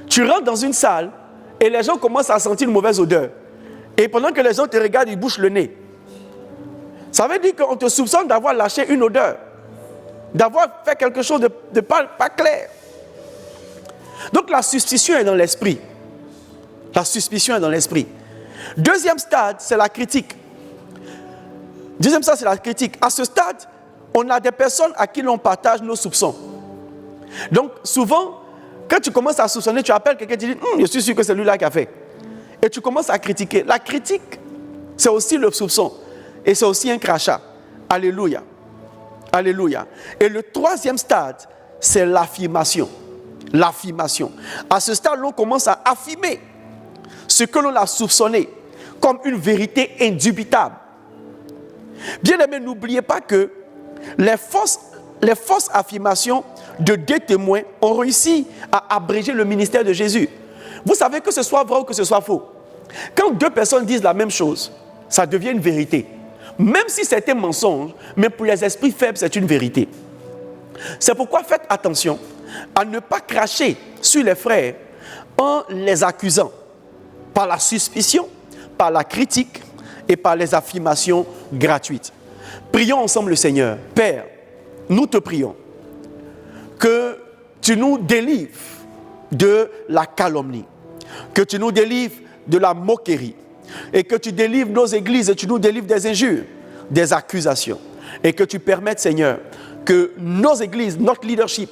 Tu rentres dans une salle et les gens commencent à sentir une mauvaise odeur. Et pendant que les gens te regardent, ils bouchent le nez. Ça veut dire qu'on te soupçonne d'avoir lâché une odeur, d'avoir fait quelque chose de pas clair. Donc la suspicion est dans l'esprit. La suspicion est dans l'esprit. Deuxième stade, c'est la critique. Deuxième stade, c'est la critique. À ce stade, on a des personnes à qui l'on partage nos soupçons. Donc souvent, quand tu commences à soupçonner, tu appelles quelqu'un, tu dis « Je suis sûr que c'est lui-là qui a fait ». Et tu commences à critiquer. La critique, c'est aussi le soupçon. Et c'est aussi un crachat. Alléluia. Alléluia. Et le troisième stade, c'est l'affirmation. L'affirmation. À ce stade, l'on commence à affirmer ce que l'on a soupçonné comme une vérité indubitable. Bien aimé, n'oubliez pas que les fausses affirmations de 2 témoins ont réussi à abréger le ministère de Jésus. Vous savez, que ce soit vrai ou que ce soit faux, quand 2 personnes disent la même chose, ça devient une vérité. Même si c'est un mensonge, mais pour les esprits faibles, c'est une vérité. C'est pourquoi faites attention à ne pas cracher sur les frères en les accusant par la suspicion, par la critique et par les affirmations gratuites. Prions ensemble le Seigneur. Père, nous te prions que tu nous délivres de la calomnie, que tu nous délivres de la moquerie, et que tu délivres nos églises et tu nous délivres des injures, des accusations, et que tu permettes, Seigneur, que nos églises, notre leadership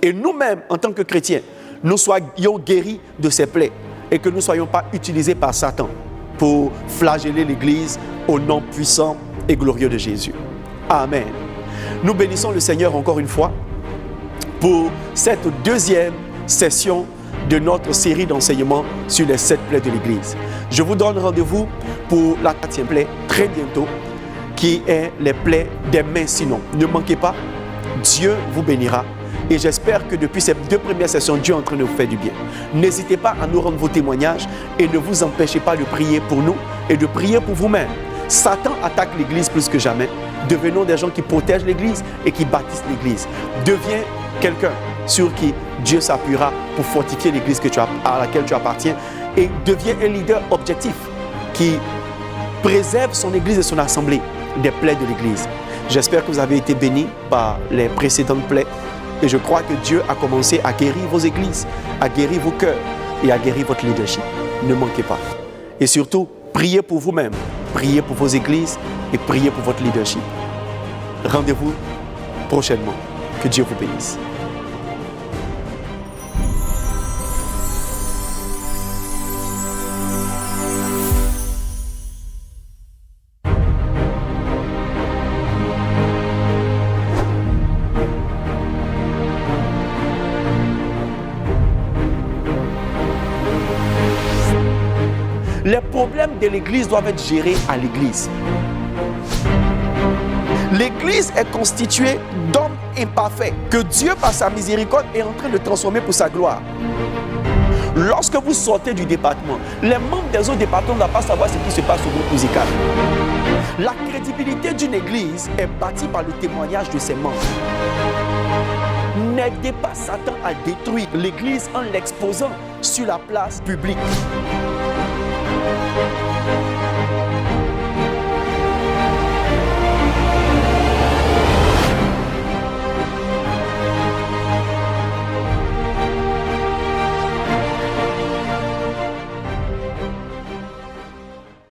et nous-mêmes en tant que chrétiens, nous soyons guéris de ces plaies et que nous ne soyons pas utilisés par Satan pour flageller l'église au nom puissant et glorieux de Jésus. Amen. Nous bénissons le Seigneur encore une fois pour cette 2e session de notre série d'enseignements sur les 7 plaies de l'Église. Je vous donne rendez-vous pour la 4e plaie très bientôt, qui est les plaies des mains sinon. Ne manquez pas, Dieu vous bénira. Et j'espère que depuis ces 2 premières sessions, Dieu est en train de vous faire du bien. N'hésitez pas à nous rendre vos témoignages et ne vous empêchez pas de prier pour nous et de prier pour vous-même. Satan attaque l'Église plus que jamais. Devenons des gens qui protègent l'Église et qui bâtissent l'Église. Deviens quelqu'un sur qui Dieu s'appuiera pour fortifier l'Église à laquelle tu appartiens, et deviens un leader objectif qui préserve son Église et son assemblée des plaies de l'Église. J'espère que vous avez été bénis par les précédentes plaies et je crois que Dieu a commencé à guérir vos églises, à guérir vos cœurs et à guérir votre leadership. Ne manquez pas. Et surtout, Priez pour vous-même, priez pour vos églises et priez pour votre leadership. Rendez-vous prochainement. Que Dieu vous bénisse. Les problèmes de l'église doivent être gérés à l'église. L'église est constituée d'hommes imparfaits que Dieu, par sa miséricorde, est en train de transformer pour sa gloire. Lorsque vous sortez du département, les membres des autres départements ne doivent pas savoir ce qui se passe au groupe musical. La crédibilité d'une église est bâtie par le témoignage de ses membres. N'aidez pas Satan à détruire l'église en l'exposant sur la place publique.